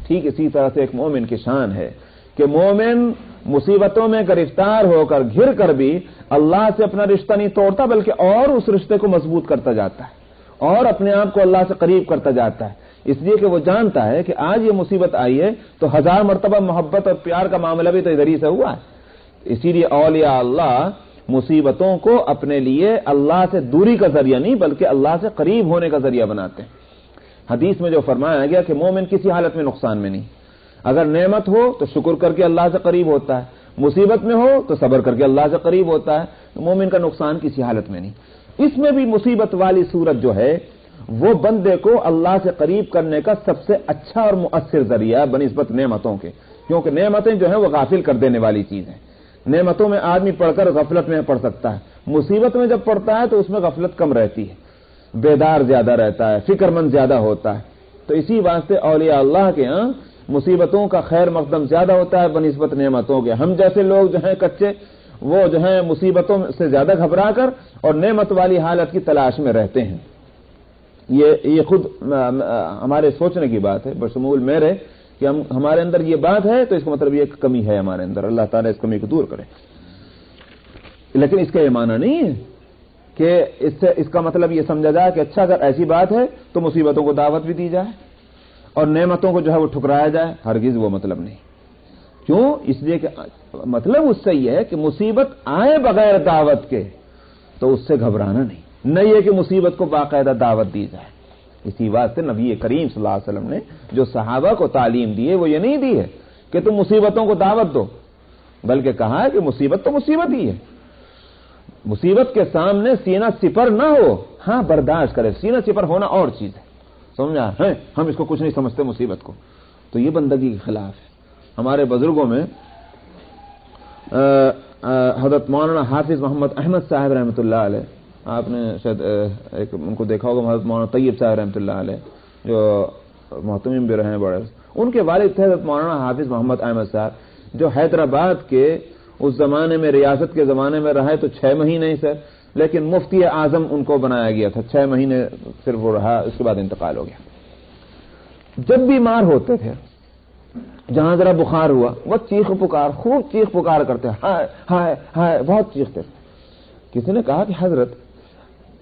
ٹھیک اسی طرح سے ایک مومن کی شان ہے کہ مومن مصیبتوں میں گرفتار ہو کر گھر کر بھی اللہ سے اپنا رشتہ نہیں توڑتا، بلکہ اور اس رشتے کو مضبوط کرتا جاتا ہے اور اپنے آپ کو اللہ سے قریب کرتا جاتا ہے. اس لیے کہ وہ جانتا ہے کہ آج یہ مصیبت آئی ہے تو 1000 مرتبہ محبت اور پیار کا معاملہ بھی تو ادھر ہی سے ہوا ہے. اسی لیے اولیاء اللہ مصیبتوں کو اپنے لیے اللہ سے دوری کا ذریعہ نہیں بلکہ اللہ سے قریب ہونے کا ذریعہ بناتے ہیں. حدیث میں جو فرمایا گیا کہ مومن کسی حالت میں نقصان میں نہیں، اگر نعمت ہو تو شکر کر کے اللہ سے قریب ہوتا ہے، مصیبت میں ہو تو صبر کر کے اللہ سے قریب ہوتا ہے. مومن کا نقصان کسی حالت میں نہیں. اس میں بھی مصیبت والی صورت جو ہے وہ بندے کو اللہ سے قریب کرنے کا سب سے اچھا اور مؤثر ذریعہ بنسبت نعمتوں کے، کیونکہ نعمتیں جو ہیں وہ غافل کر دینے والی چیز ہیں. نعمتوں میں آدمی پڑھ کر غفلت میں پڑھ سکتا ہے، مصیبت میں جب پڑھتا ہے تو اس میں غفلت کم رہتی ہے، بیدار زیادہ رہتا ہے، فکر مند زیادہ ہوتا ہے. تو اسی واسطے اولیاء اللہ کے ہاں مصیبتوں کا خیر مقدم زیادہ ہوتا ہے بنسبت نعمتوں کے. ہم جیسے لوگ جو ہیں کچے، وہ جو ہیں مصیبتوں سے زیادہ گھبرا کر اور نعمت والی حالت کی تلاش میں رہتے ہیں. یہ خود ہمارے سوچنے کی بات ہے بشمول میرے کہ ہمارے اندر یہ بات ہے تو اس کا مطلب یہ کمی ہے ہمارے اندر. اللہ تعالیٰ اس کمی کو دور کرے. لیکن اس کا یہ معنی نہیں ہے کہ اس کا مطلب یہ سمجھا جائے کہ اچھا اگر ایسی بات ہے تو مصیبتوں کو دعوت بھی دی جائے اور نعمتوں کو جو ہے وہ ٹھکرایا جائے. ہرگز وہ مطلب نہیں. کیوں؟ اس لیے کہ مطلب اس سے یہ ہے کہ مصیبت آئے بغیر دعوت کے تو اس سے گھبرانا نہیں یہ کہ مصیبت کو باقاعدہ دعوت دی جائے. اسی واسطے نبی کریم صلی اللہ علیہ وسلم نے جو صحابہ کو تعلیم دی ہے وہ یہ نہیں دی ہے کہ تم مصیبتوں کو دعوت دو، بلکہ کہا ہے کہ مصیبت تو مصیبت ہی ہے. مصیبت کے سامنے سینہ سپر نہ ہو، ہاں برداشت کرے. سینہ سپر ہونا اور چیز ہے، سمجھا ہے؟ ہم اس کو کچھ نہیں سمجھتے مصیبت کو، تو یہ بندگی کے خلاف ہے. ہمارے بزرگوں میں حضرت مولانا حافظ محمد احمد صاحب رحمۃ اللہ علیہ، آپ نے شاید ان کو دیکھا ہوگا، حضرت مولانا طیب صاحب رحمۃ اللہ علیہ جو محتمم بھی رہے ہیں بڑے. ان کے والد تھے حضرت مولانا حافظ محمد احمد صاحب، جو حیدرآباد کے اس زمانے میں ریاست کے زمانے میں رہے تو 6 مہینے ہی سے، لیکن مفتی اعظم ان کو بنایا گیا تھا. 6 مہینے صرف وہ رہا، اس کے بعد انتقال ہو گیا. جب بیمار ہوتے تھے، جہاں ذرا بخار ہوا وہ چیخ پکار، خوب چیخ پکار کرتے، ہائے ہائے ہائے، بہت چیختے. کسی نے کہا کہ حضرت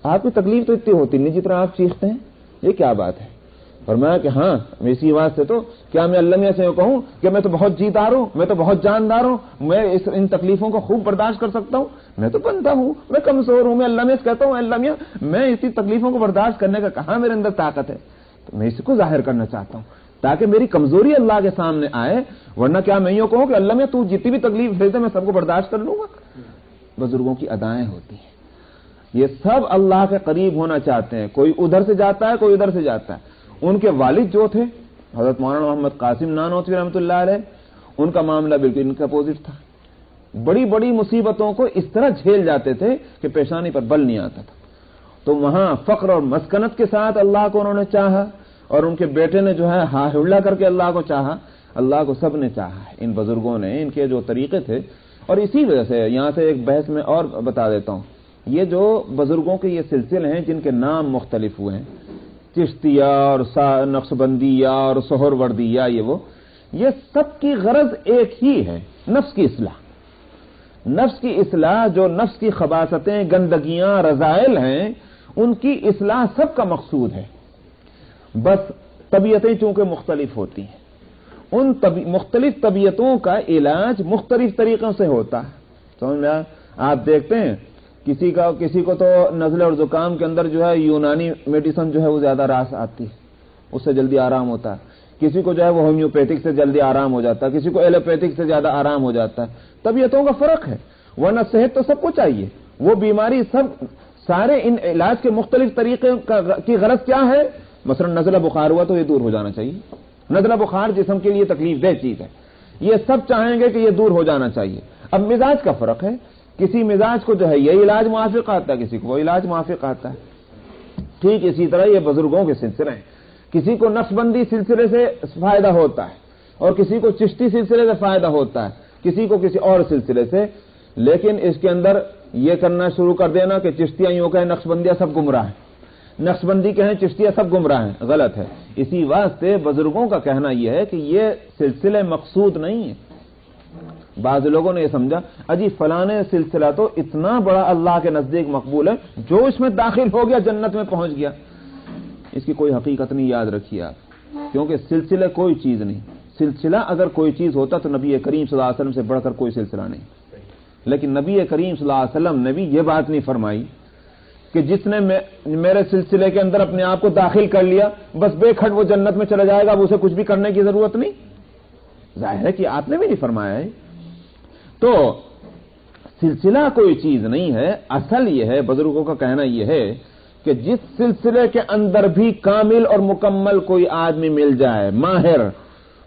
آپ کی تکلیف تو اتنی ہوتی نہیں جتنا آپ چیختے ہیں، یہ کیا بات ہے؟ فرمایا کہ ہاں اسی بات سے تو کیا میں اللہ میاں سے کہوں کہ میں تو بہت جیتار ہوں، میں تو بہت جاندار ہوں، میں ان تکلیفوں کو خوب برداشت کر سکتا ہوں؟ میں تو بندہ ہوں، میں کمزور ہوں. میں اللہ میاں سے کہتا ہوں اللہ میاں میں اتنی تکلیفوں کو برداشت کرنے کا کہاں میرے اندر طاقت ہے؟ تو میں اس کو ظاہر کرنا چاہتا ہوں تاکہ میری کمزوری اللہ کے سامنے آئے، ورنہ کیا میں یوں کہوں کہ اللہ میاں تو جتنی بھی تکلیف بھیج دے میں سب کو برداشت کر لوں گا؟ بزرگوں کی ادائیں ہوتی ہیں. یہ سب اللہ کے قریب ہونا چاہتے ہیں. کوئی ادھر سے جاتا ہے، کوئی ادھر سے جاتا ہے. ان کے والد جو تھے حضرت مولانا محمد قاسم نانوتوی رحمۃ اللہ علیہ، ان کا معاملہ بالکل ان کا اپوزٹ تھا. بڑی بڑی مصیبتوں کو اس طرح جھیل جاتے تھے کہ پیشانی پر بل نہیں آتا تھا. تو وہاں فقر اور مسکنت کے ساتھ اللہ کو انہوں نے چاہا، اور ان کے بیٹے نے جو ہے ہا ہلا کر کے اللہ کو چاہا. اللہ کو سب نے چاہا ہے، ان بزرگوں نے، ان کے جو طریقے تھے. اور اسی وجہ سے یہاں سے ایک بحث میں اور بتا دیتا ہوں، یہ جو بزرگوں کے یہ سلسلے ہیں جن کے نام مختلف ہوئے ہیں، چشتیہ اور نقشبندیہ اور سہروردیہ، یہ سب کی غرض ایک ہی ہے، نفس کی اصلاح. نفس کی اصلاح، جو نفس کی خباثتیں، گندگیاں، رذائل ہیں، ان کی اصلاح سب کا مقصود ہے، بس طبیعتیں چونکہ مختلف ہوتی ہیں، ان مختلف طبیعتوں کا علاج مختلف طریقوں سے ہوتا ہے. سمجھ میں آپ دیکھتے ہیں کسی کو تو نزلے اور زکام کے اندر جو ہے یونانی میڈیسن جو ہے وہ زیادہ راس آتی ہے، اس سے جلدی آرام ہوتا ہے. کسی کو جو ہے وہ ہومیوپیتھک سے جلدی آرام ہو جاتا ہے، کسی کو ایلوپیتھک سے زیادہ آرام ہو جاتا ہے. طبیعتوں کا فرق ہے، ورنہ صحت تو سب کو چاہیے. وہ بیماری سارے ان علاج کے مختلف طریقے کی غرض کیا ہے؟ مثلا نزلہ بخار ہوا تو یہ دور ہو جانا چاہیے. نزلہ بخار جسم کے لیے تکلیف دہ چیز ہے، یہ سب چاہیں گے کہ یہ دور ہو جانا چاہیے. اب مزاج کا فرق ہے، کسی مزاج کو جو ہے یہ علاج موافق آتا ہے، کسی کو وہ علاج موافق آتا ہے. ٹھیک اسی طرح یہ بزرگوں کے سلسلے ہیں، کسی کو نقشبندی سلسلے سے فائدہ ہوتا ہے اور کسی کو چشتی سلسلے سے فائدہ ہوتا ہے، کسی کو کسی اور سلسلے سے. لیکن اس کے اندر یہ کرنا شروع کر دینا کہ چشتیاں یوں کہیں نقشبندیاں سب گمراہ ہیں، نقشبندی کہیں چشتیاں سب گمراہ ہیں، غلط ہے. اسی واسطے بزرگوں کا کہنا یہ ہے کہ یہ سلسلے مقصود نہیں ہے. بعض لوگوں نے یہ سمجھا اجی فلانے سلسلہ تو اتنا بڑا اللہ کے نزدیک مقبول ہے، جو اس میں داخل ہو گیا جنت میں پہنچ گیا. اس کی کوئی حقیقت نہیں، یاد رکھیے آپ، کیونکہ سلسلہ کوئی چیز نہیں. سلسلہ اگر کوئی چیز ہوتا تو نبی کریم صلی اللہ علیہ وسلم سے بڑھ کر کوئی سلسلہ نہیں. لیکن نبی کریم صلی اللہ علیہ وسلم نے بھی یہ بات نہیں فرمائی کہ جس نے میرے سلسلے کے اندر اپنے آپ کو داخل کر لیا بس بے کھٹ وہ جنت میں چلا جائے گا، اب اسے کچھ بھی کرنے کی ضرورت نہیں. ظاہر ہے کہ آپ نے بھی نہیں فرمایا ہے. تو سلسلہ کوئی چیز نہیں ہے. اصل یہ ہے، بزرگوں کا کہنا یہ ہے کہ جس سلسلے کے اندر بھی کامل اور مکمل کوئی آدمی مل جائے، ماہر،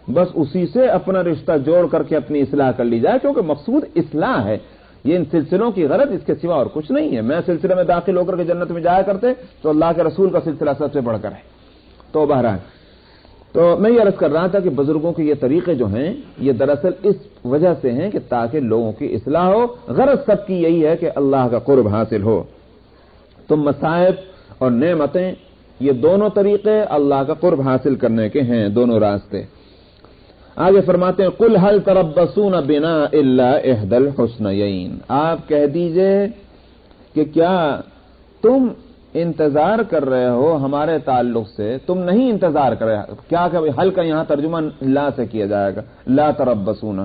بس اسی سے اپنا رشتہ جوڑ کر کے اپنی اصلاح کر لی جائے، کیونکہ مقصود اصلاح ہے. یہ ان سلسلوں کی غرض اس کے سوا اور کچھ نہیں ہے. میں سلسلے میں داخل ہو کر کے جنت میں جایا کرتے تو اللہ کے رسول کا سلسلہ سب سے بڑھ کر ہے. تو بہرحال تو میں یہ عرض کر رہا تھا کہ بزرگوں کے یہ طریقے جو ہیں یہ دراصل اس وجہ سے ہیں کہ تاکہ لوگوں کی اصلاح ہو. غرض سب کی یہی ہے کہ اللہ کا قرب حاصل ہو. تو مصائب اور نعمتیں یہ دونوں طریقے اللہ کا قرب حاصل کرنے کے ہیں، دونوں راستے. آگے فرماتے ہیں قل هل تربصون بنا الا احدى الحسنيين، آپ کہہ دیجئے کہ کیا تم انتظار کر رہے ہو ہمارے تعلق سے؟ تم نہیں انتظار کر رہے. کیا کہ حل کا یہاں ترجمہ لا سے کیا جائے گا، لا تربصون،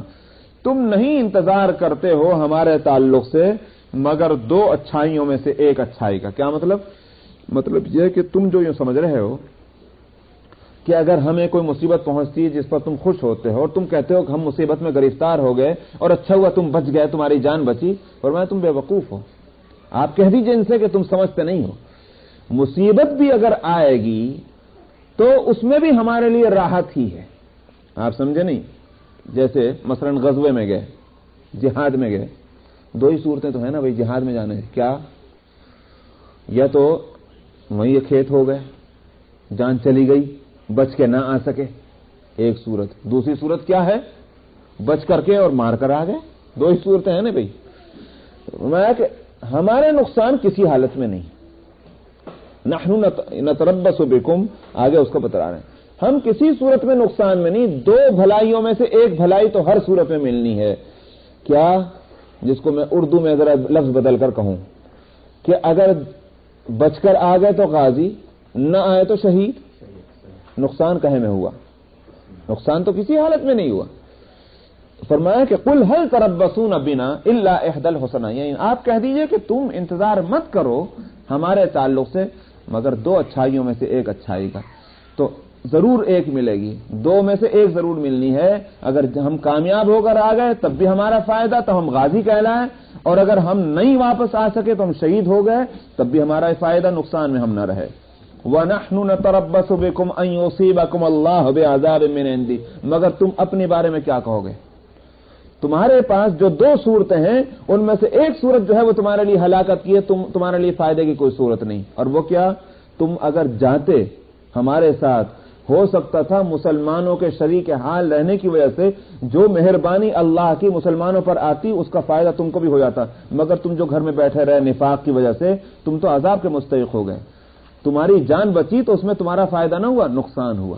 تم نہیں انتظار کرتے ہو ہمارے تعلق سے مگر دو اچھائیوں میں سے ایک اچھائی کا. کیا مطلب یہ کہ تم جو یوں سمجھ رہے ہو کہ اگر ہمیں کوئی مصیبت پہنچتی ہے جس پر تم خوش ہوتے ہو اور تم کہتے ہو کہ ہم مصیبت میں گرفتار ہو گئے اور اچھا ہوا تم بچ گئے، تمہاری جان بچی، فرمایا تم بے وقوف ہو. آپ کہہ دیجئے ان سے کہ تم سمجھتے نہیں ہو. مصیبت بھی اگر آئے گی تو اس میں بھی ہمارے لیے راحت ہی ہے. آپ سمجھے نہیں؟ جیسے مثلا غزوے میں گئے، جہاد میں گئے، دو ہی صورتیں تو ہیں نا بھائی جہاد میں جانے. کیا یا تو وہیں یہ کھیت ہو گئے، جان چلی گئی، بچ کے نہ آ سکے، ایک صورت. دوسری صورت کیا ہے؟ بچ کر کے اور مار کر آ گئے. دو ہی صورتیں ہیں نا بھائی. میں کہ ہمارے نقصان کسی حالت میں نہیں. نحن نتربص بکم، آگے اس کو بتا رہے ہیں، ہم کسی صورت میں نقصان میں نہیں. دو بھلائیوں میں سے ایک بھلائی تو ہر صورت میں ملنی ہے. کیا؟ جس کو میں اردو میں ذرا لفظ بدل کر کہوں کہ اگر بچ کر آ گئے تو غازی، نہ آئے تو شہید. نقصان کہیں میں ہوا؟ نقصان تو کسی حالت میں نہیں ہوا. فرمایا کہ قل هل تربصون بنا الا احدى الحسنيين، آپ کہہ دیجئے کہ تم انتظار مت کرو ہمارے تعلق سے مگر دو اچھائیوں میں سے ایک اچھائی کا. تو ضرور ایک ملے گی، دو میں سے ایک ضرور ملنی ہے. اگر ہم کامیاب ہو کر آ گئے تب بھی ہمارا فائدہ، تو ہم غازی کہلائیں، اور اگر ہم نہیں واپس آ سکے تو ہم شہید ہو گئے تب بھی ہمارا فائدہ، نقصان میں ہم نہ رہے. وَنَحْنُ نَتَرَبَّصُ بِكُمْ أَن يُصِيبَكُمُ اللَّهُ بِعَذَابٍ مِّنْ عِندِهِ، مگر تم اپنے بارے میں کیا کہو گے؟ تمہارے پاس جو دو صورتیں ہیں ان میں سے ایک صورت جو ہے وہ تمہارے لیے ہلاکت کی ہے، تمہارے لیے فائدے کی کوئی صورت نہیں. اور وہ کیا؟ تم اگر جاتے ہمارے ساتھ، ہو سکتا تھا مسلمانوں کے شریک حال رہنے کی وجہ سے جو مہربانی اللہ کی مسلمانوں پر آتی اس کا فائدہ تم کو بھی ہو جاتا، مگر تم جو گھر میں بیٹھے رہے نفاق کی وجہ سے تم تو عذاب کے مستحق ہو گئے. تمہاری جان بچی تو اس میں تمہارا فائدہ نہ ہوا، نقصان ہوا.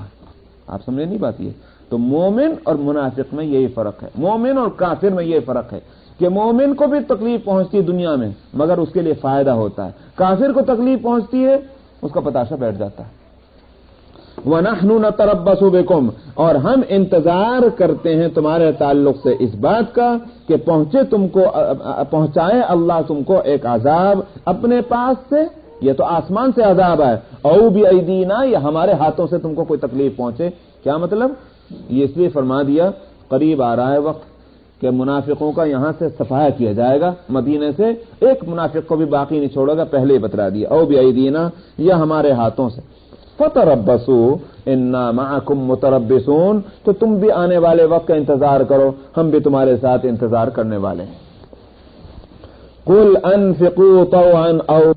آپ سمجھے نہیں بات یہ؟ تو مومن اور منافق میں یہی فرق ہے، مومن اور کافر میں یہ فرق ہے. کہ مومن کو بھی تکلیف پہنچتی ہے دنیا میں مگر اس کے لیے فائدہ ہوتا ہے، کافر کو تکلیف پہنچتی ہے اس کا پتاشا بیٹھ جاتا ہے۔ وَنَحْنُ نَتَرَبَّصُ بِكُمْ، اور ہم انتظار کرتے ہیں تمہارے تعلق سے اس بات کا کہ پہنچائے اللہ تم کو ایک عذاب اپنے پاس سے، یہ تو آسمان سے عذاب ہے، او بِأَيْدِينَا، یا ہمارے ہاتھوں سے تم کو کوئی تکلیف پہنچے۔ کیا مطلب؟ یہ اس لیے فرما دیا قریب آ رہا ہے وقت کہ منافقوں کا یہاں سے صفایا کیا جائے گا، مدینے سے ایک منافق کو بھی باقی نہیں چھوڑے گا، پہلے ہی بتلا دیا، او بِأَيْدِينَا، یا ہمارے ہاتھوں سے۔ فَتَرَبَّصُوا إِنَّا مَعَكُمْ مُتَرَبِّصُونَ، تو تم بھی آنے والے وقت کا انتظار کرو، ہم بھی تمہارے ساتھ انتظار کرنے والے ہیں۔ قُلْ أَنفِقُوا طَوْعًا أَوْ